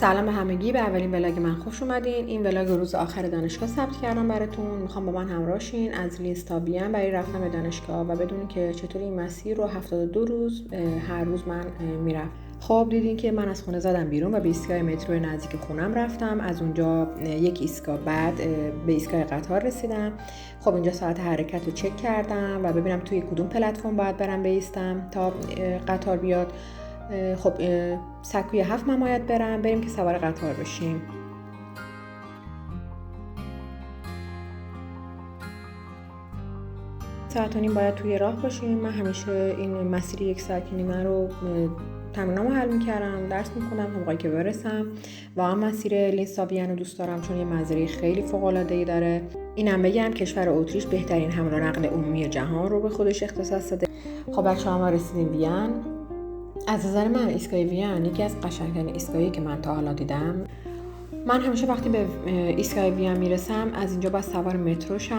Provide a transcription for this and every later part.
سلام به همگی، به اولین ولاگ من خوش اومدین. این ولاگ روز آخر دانشگاه ثبت کردم براتون. میخوام با من همراه شین از لینز تا وین برای رفتن به دانشگاه و بدونین که چطوری این مسیر رو 72 روز هر روز من میرفتم. خب دیدین که من از خونه زدم بیرون و به ایستگاه مترو نزدیک خونم رفتم. از اونجا یک ایستگاه بعد به ایستگاه قطار رسیدم. خب اینجا ساعت حرکت رو چک کردم و ببینم توی کدوم پلتفرم باید برم بایستم تا قطار بیاد. خب سکوی 7 من باید بریم که سوار قطار بشیم. ساعت و نیم باید توی راه باشیم. من همیشه این مسیر 1 ساعت و نیم رو تمرینامو حل میکردم، درس میخونم تا موقعی که برسم. واقعا مسیر لینز تا وین رو دوست دارم چون یه منظره خیلی فوق العاده‌ای داره. اینم بگم کشور اتریش بهترین حمل و نقل عمومی جهان رو به خودش اختصاص داده. خب بچه‌ها ما رسیدیم وین. از نظر من ایستگاه وین یکی از قشنگترین ایستگاهایی که من تا حالا دیدم. من همیشه وقتی به ایستگاه وین میرسم از اینجا باید سوار مترو شم.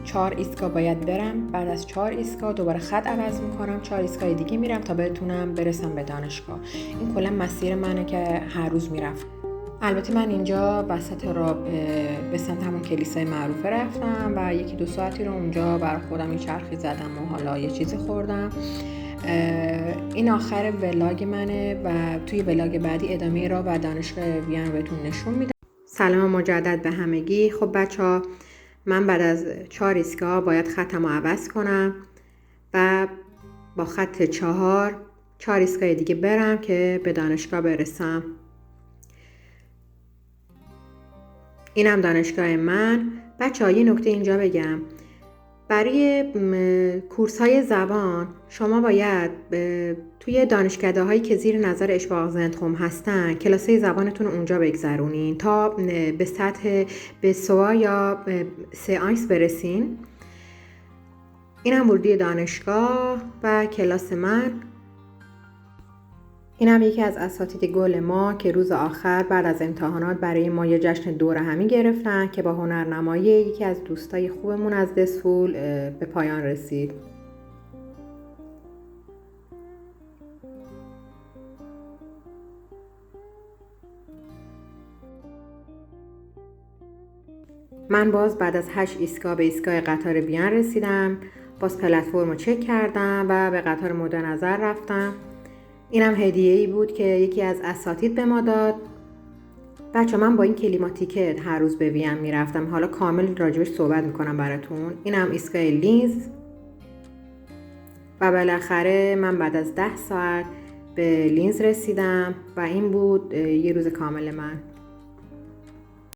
4 ایستگاه باید برم. بعد از 4 ایستگاه دوباره خط عوض میکنم، 4 ایستگاه دیگه میرم تا بتونم برسم به دانشگاه. این کلا مسیر منه که هر روز میرفتم. البته من اینجا وسط راه به سمت همون کلیسای معروفه رفتم و 1-2 ساعتی رو اونجا برای خودم یه چرخی زدم و حالا یه چیزی خوردم. این آخر ولاگ منه و توی ولاگ بعدی ادامه راه و دانشگاه وین رو بهتون نشون میدم. سلام مجدد به همگی. خب بچه‌ها من بعد از 4 ایستگاه باید خطمو عوض کنم و با خط 4 ایستگاه دیگه برم که به دانشگاه برسم. اینم دانشگاه من. بچه‌ها یه نکته اینجا بگم، برای کورس های زبان شما باید توی دانشکده هایی که زیر نظر اشواق زندخم هستن کلاسای زبانتون اونجا بگذرونین تا به سطح B2 یا C1 برسین. اینم ورودی دانشگاه و کلاس من. این هم یکی از اساتید گل ما که روز آخر بعد از امتحانات برای ما یه جشن دور همی گرفتن که با هنرنمایی یکی از دوستای خوبمون از دسفول به پایان رسید. من باز بعد از 8 ایستگاه به ایستگاه قطار وین رسیدم. باز پلتفرم رو چک کردم و به قطار مد نظر رفتم. اینم هدیه‌ای بود که یکی از اساتید به ما داد. بچه من با این کلیماتیکت هر روز به وین میرفتم. حالا کامل راجبش صحبت میکنم براتون. اینم ایستگاه لینز و بالاخره من بعد از 10 ساعت به لینز رسیدم و این بود یه روز کامل من.